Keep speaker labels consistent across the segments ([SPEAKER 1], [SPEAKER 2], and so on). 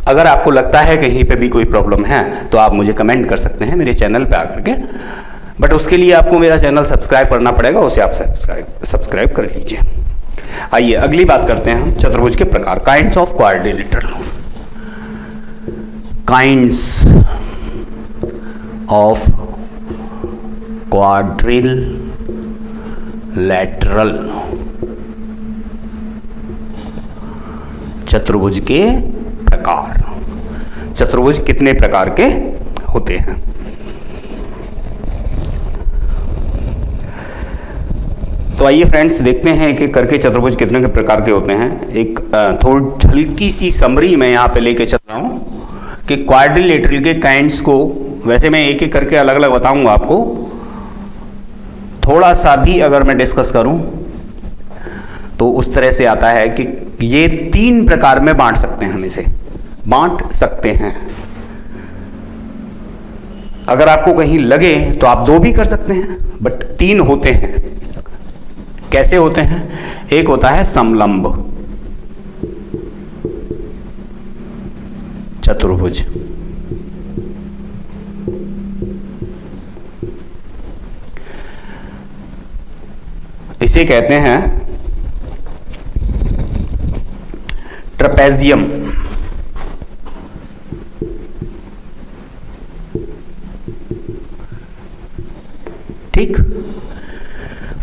[SPEAKER 1] अगर आपको लगता है कहीं पे भी कोई प्रॉब्लम है तो आप मुझे कमेंट कर सकते हैं मेरे चैनल पे आकर के, बट उसके लिए आपको मेरा चैनल सब्सक्राइब करना पड़ेगा, उसे आप सब्सक्राइब कर लीजिए। आइए अगली बात करते हैं हम चतुर्भुज के प्रकार, kinds of quadrilateral. Kinds of quadrilateral, चतुर्भुज के प्रकार। चतुर्भुज कितने प्रकार के होते हैं? तो आइए फ्रेंड्स देखते हैं एक एक करके चतुर्भुज कितने के प्रकार के होते हैं। एक थोड़ी हल्की सी समरी मैं यहाँ पे लेके चल रहा हूँ कि क्वाड्रिलेटरल के काइंड्स को, वैसे मैं एक एक करके अलग अलग बताऊंगा आपको, थोड़ा सा भी अगर मैं डिस्कस करूं तो उस तरह से आता है कि ये 3 प्रकार में बांट सकते हैं, हम इसे बांट सकते हैं। अगर आपको कहीं लगे तो आप 2 भी कर सकते हैं, बट 3 होते हैं। कैसे होते हैं? एक होता है समलंब चतुर्भुज, इसे कहते हैं ट्रेपेजियम। ठीक,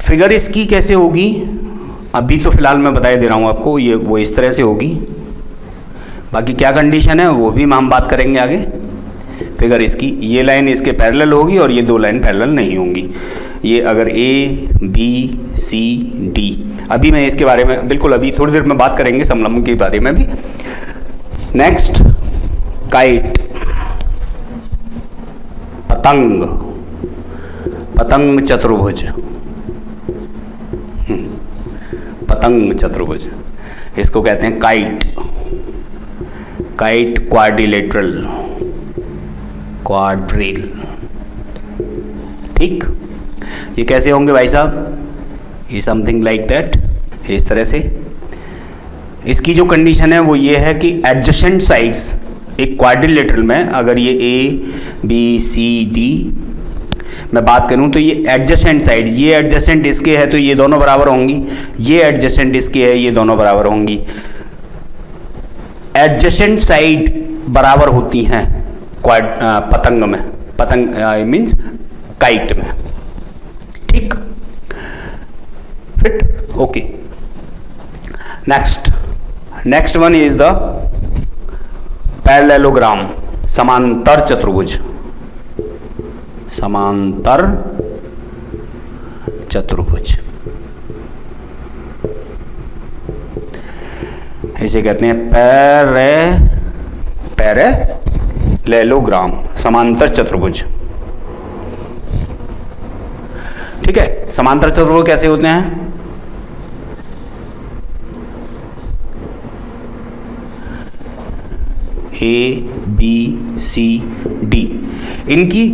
[SPEAKER 1] फिगर इसकी कैसे होगी अभी तो फिलहाल मैं बताई दे रहा हूं आपको, ये वो इस तरह से होगी। बाकी क्या कंडीशन है वो भी हम बात करेंगे आगे। फिगर इसकी, ये लाइन इसके पैरेलल होगी और ये 2 लाइन पैरेलल नहीं होंगी। ये अगर ए बी सी डी, अभी मैं इसके बारे में बिल्कुल अभी थोड़ी देर में बात करेंगे समलंब के बारे में भी। नेक्स्ट काइट, पतंग, पतंग चतुर्भुज, पतंग चतुर्भुज, इसको कहते हैं काइट, काइट क्वाड्रिलेटरल, क्वाड्रिल। ठीक, ये कैसे होंगे भाई साहब? ये समथिंग लाइक दैट, इस तरह से। इसकी जो कंडीशन है वो ये है कि एडजेसेंट साइड्स एक क्वाड्रिलेटरल में, अगर ये ए बी सी डी मैं बात करूं तो ये एडजेसेंट साइड, ये एडजेसेंट इसके है तो ये दोनों बराबर होंगी, ये एडजेसेंट इसके है ये दोनों बराबर होंगी। एडजेसेंट साइड बराबर होती हैं पतंग में, पतंग मीन्स काइट में। ठीक, fit, okay. Next one is the parallelogram, समांतर चतुर्भुज, समांतर चतुर्भुज, इसे कहते हैं पैरेललोग्राम, समांतर चतुर्भुज। ठीक है, समांतर चतुर्भुज कैसे होते हैं? ए बी सी डी, इनकी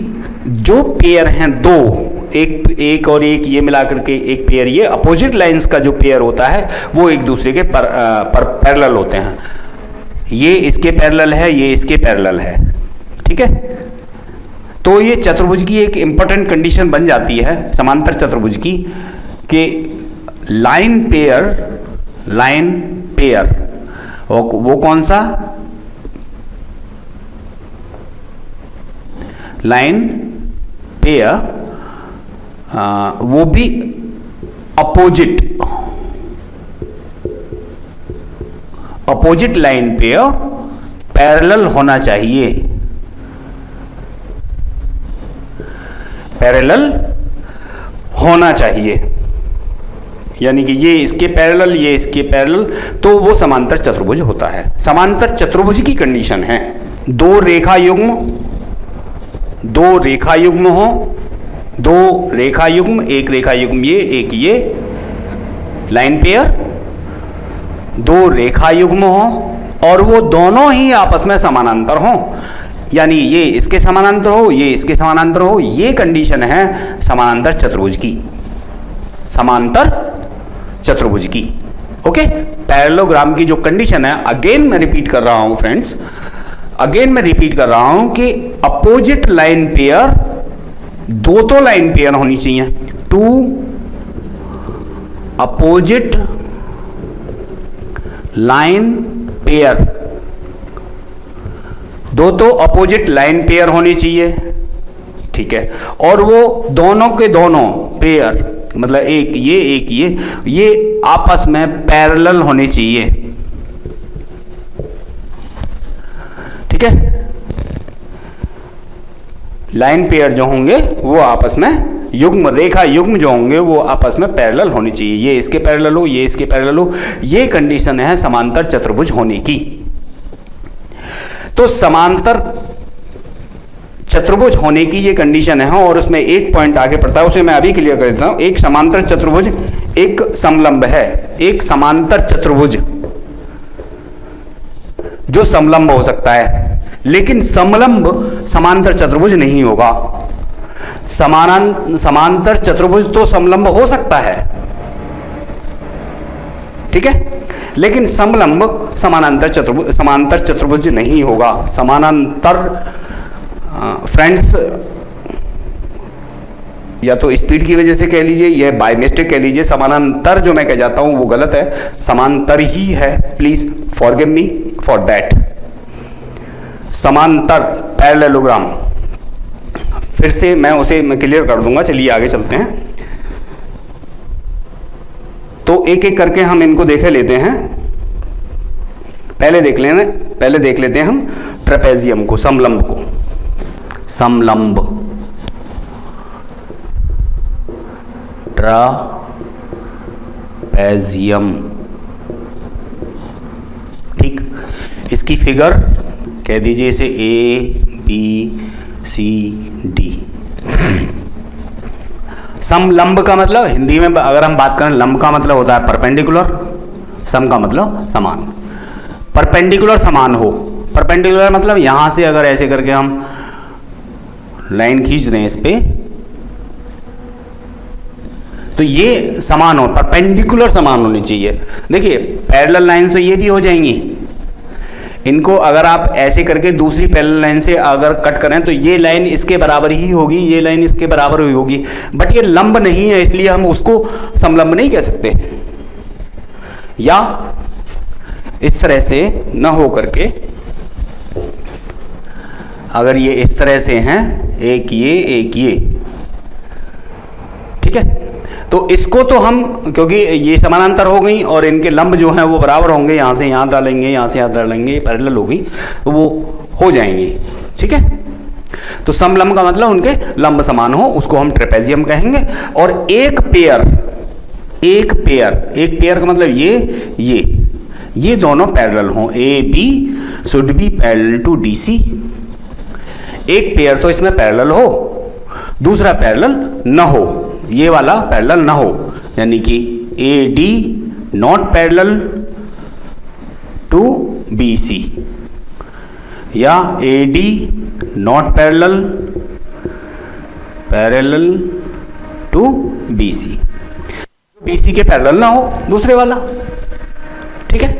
[SPEAKER 1] जो पेयर हैं 2, एक और एक ये मिलाकर के एक पेयर, ये अपोजिट लाइंस का जो पेयर होता है वो एक दूसरे के पर पैरेलल होते हैं। ये इसके पैरेलल है, ये इसके पैरेलल है। ठीक है, तो ये चतुर्भुज की एक इंपॉर्टेंट कंडीशन बन जाती है समांतर चतुर्भुज की कि लाइन पेयर वो कौन सा? लाइन पेयर, वो भी अपोजिट लाइन पेयर पैरेलल होना चाहिए, पैरेलल होना चाहिए। यानी कि ये इसके पैरेलल, ये इसके पैरेलल, तो वो समांतर चतुर्भुज होता है। समांतर चतुर्भुज की कंडीशन है 2 रेखा युग्म, 2 रेखा युग्म हो, 2 रेखा युग्म, एक रेखा युग्म ये, एक ये लाइन पेयर, 2 रेखा युग्म हो और वो दोनों ही आपस में समानांतर हो, यानी ये इसके समानांतर हो, ये इसके समानांतर हो। ये कंडीशन है समानांतर चतुर्भुज की, समांतर चतुर्भुज की। ओके, पैरेललोग्राम की जो कंडीशन है, अगेन मैं रिपीट कर रहा हूं फ्रेंड्स, अगेन मैं रिपीट कर रहा हूं कि अपोजिट लाइन पेयर, दो तो लाइन पेयर होनी चाहिए, टू अपोजिट लाइन पेयर, दो तो अपोजिट लाइन पेयर होनी चाहिए, ठीक है। और वो दोनों के दोनों पेयर, मतलब एक ये आपस में पैरेलल होने चाहिए, ठीक है। लाइन पेयर जो होंगे वो आपस में युग्म, रेखा युग्म जो होंगे वो आपस में पैरेलल होनी चाहिए, ये इसके पैरेलल हो, ये इसके पैरेलल हो, ये कंडीशन है समांतर चतुर्भुज होने की। तो समांतर चतुर्भुज होने की ये कंडीशन है, और उसमें एक पॉइंट आगे पड़ता है, उसे मैं अभी क्लियर कर देता हूं। एक समांतर चतुर्भुज एक समलंब है, एक समांतर चतुर्भुज जो समलंब हो सकता है, लेकिन समलंब समांतर चतुर्भुज नहीं होगा। समांतर चतुर्भुज तो समलंब हो सकता है, ठीक है, लेकिन समलंब समांतर चतुर्भुज नहीं होगा। समानांतर फ्रेंड्स, या तो स्पीड की वजह से कह लीजिए या बाय मिस्टेक कह लीजिए, समानांतर जो मैं कह जाता हूं वो गलत है, समांतर ही है, please forgive me for that. समांतर पैरेललोग्राम, फिर से मैं उसे क्लियर कर दूंगा, चलिए आगे चलते हैं। तो एक एक करके हम इनको देखे लेते हैं। पहले देख लेते हैं हम ट्रेपेजियम को, समलंब को। समलंब, ट्रेपेजियम, ठीक। इसकी फिगर कह दीजिए इसे ABCD। समलंब का मतलब हिंदी में अगर हम बात करें, लंब का मतलब होता है परपेंडिकुलर, सम का मतलब समान। परपेंडिकुलर समान हो, परपेंडिकुलर मतलब यहां से अगर ऐसे करके हम लाइन खींच दें इस पे, तो ये समान हो, परपेंडिकुलर समान होनी चाहिए। देखिए पैरेलल लाइन तो ये भी हो जाएंगी, इनको अगर आप ऐसे करके दूसरी पैरेलल लाइन से अगर कट करें तो ये लाइन इसके बराबर ही होगी, ये लाइन इसके बराबर ही होगी, बट ये लंब नहीं है, इसलिए हम उसको समलंब नहीं कह सकते। या इस तरह से न हो करके, अगर ये इस तरह से हैं, एक ये, ठीक है, तो इसको तो हम, क्योंकि ये समानांतर हो गई और इनके लंब जो हैं वो बराबर होंगे, यहाँ से यहाँ डालेंगे, यहाँ से यहाँ डालेंगे, पैरेलल होगी तो वो हो जाएंगी, ठीक है। तो समलंब का मतलब उनके लंब समान हो, उसको हम ट्रेपेजियम कहेंगे। और एक पेयर का मतलब ये दोनों पैरेलल हों, AB should be parallel to DC। एक पेयर तो इसमें पैरेलल हो, दूसरा पैरेलल न हो, ये वाला पैरेलल ना हो, यानी कि AD not parallel to BC या AD not parallel to BC। BC के पैरेलल ना हो दूसरे वाला, ठीक है,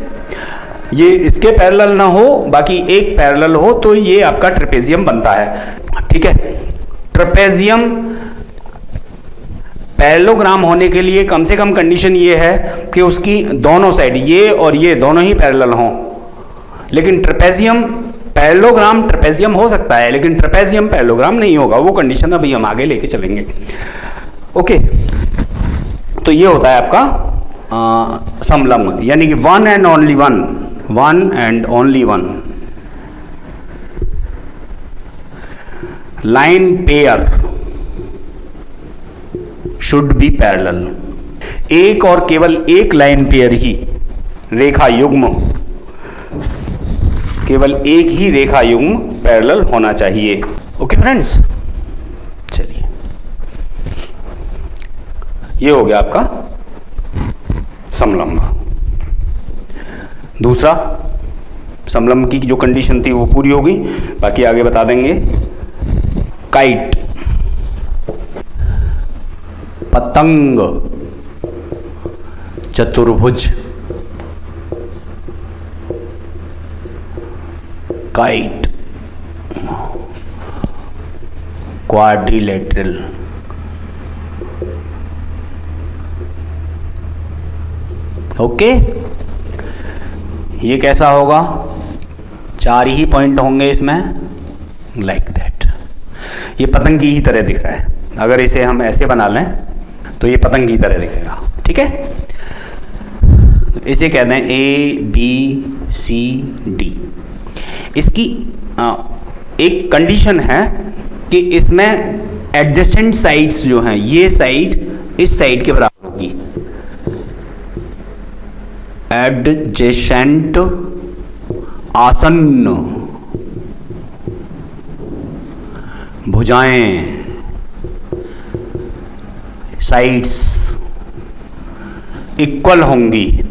[SPEAKER 1] ये इसके पैरेलल ना हो, बाकी एक पैरेलल हो, तो ये आपका ट्रेपेजियम बनता है, ठीक है। ट्रेपेजियम पैरेललोग्राम होने के लिए कम से कम कंडीशन ये है कि उसकी दोनों साइड, ये और ये दोनों ही पैरेलल हों। लेकिन ट्रेपेजियम पैरेललोग्राम ट्रेपेजियम हो सकता है, लेकिन ट्रेपेजियम पैरेललोग्राम नहीं होगा, वो कंडीशन अभी हम आगे लेके चलेंगे। ओके, तो ये होता है आपका समलंब, यानी कि one and only one line pair should be parallel. एक और केवल एक लाइन पेयर ही, रेखा युग्म, केवल एक ही रेखा युग्म पैरेलल होना चाहिए। ओके फ्रेंड्स, चलिए ये हो गया आपका समलंब। दूसरा समलंब की जो कंडीशन थी वो पूरी हो गई, बाकी आगे बता देंगे। काइट, पतंग, चतुर्भुज, काइट। क्वाड्रिलेटरल। ओके, ये कैसा होगा? 4 ही पॉइंट होंगे इसमें, लाइक दैट। ये पतंग की ही तरह दिख रहा है। अगर इसे हम ऐसे बना लें तो ये पतंग की तरह दिखेगा। ठीक है, इसे कहते हैं ABCD। इसकी एक कंडीशन है कि इसमें एडजेसेंट साइड्स जो हैं, ये साइड इस साइड के बराबर होगी। एडजेसेंट, आसन्न भुजाएं, साइड्स इक्वल होंगी।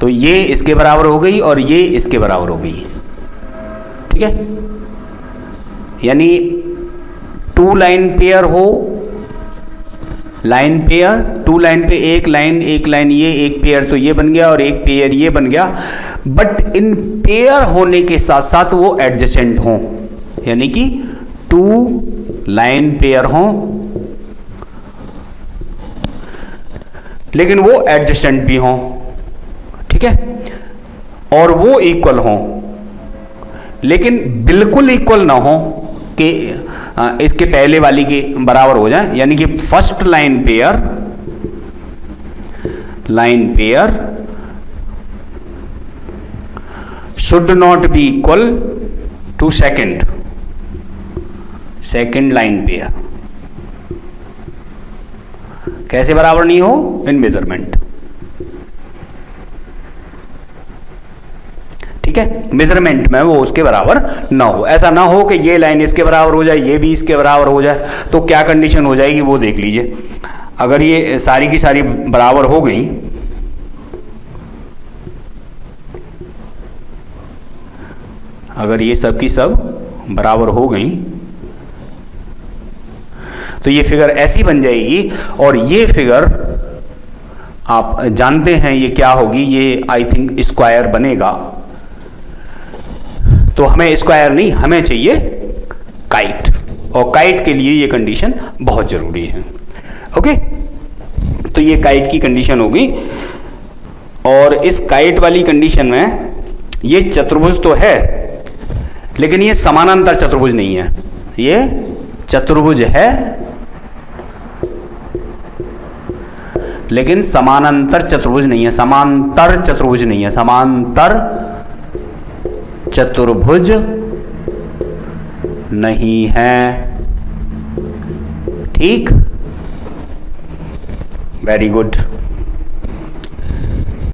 [SPEAKER 1] तो ये इसके बराबर हो गई और ये इसके बराबर हो गई। ठीक है, यानी 2 लाइन पेयर हो, लाइन पेयर, 2 लाइन पे एक लाइन ये, एक पेयर तो ये बन गया और एक पेयर ये बन गया। बट इन पेयर होने के साथ साथ वो एडजेसेंट हों, यानी कि 2 लाइन पेयर हों लेकिन वो एडजेसेंट भी हों। ठीक है, और वो इक्वल हों, लेकिन बिल्कुल इक्वल ना हो कि इसके पहले वाली के बराबर हो जाए। यानी कि first line pair should not be equal to second line pair. कैसे बराबर नहीं हो? In measurement. ठीक है, मेजरमेंट में वो उसके बराबर ना हो। ऐसा ना हो कि ये लाइन इसके बराबर हो जाए, ये भी इसके बराबर हो जाए, तो क्या कंडीशन हो जाएगी वो देख लीजिए। अगर ये सारी की सारी बराबर हो गई, अगर ये सब की सब बराबर हो गई तो ये फिगर ऐसी बन जाएगी। और ये फिगर आप जानते हैं ये क्या होगी, ये आई थिंक स्क्वायर बनेगा। तो हमें स्क्वायर नहीं, हमें चाहिए काइट, और काइट के लिए ये कंडीशन बहुत जरूरी है। ओके, तो ये काइट की कंडीशन होगी। और इस काइट वाली कंडीशन में ये चतुर्भुज तो है लेकिन ये समानांतर चतुर्भुज नहीं है। ये चतुर्भुज है लेकिन समानांतर चतुर्भुज नहीं है, समांतर चतुर्भुज नहीं है, समांतर चतुर्भुज नहीं है। ठीक, वेरी गुड।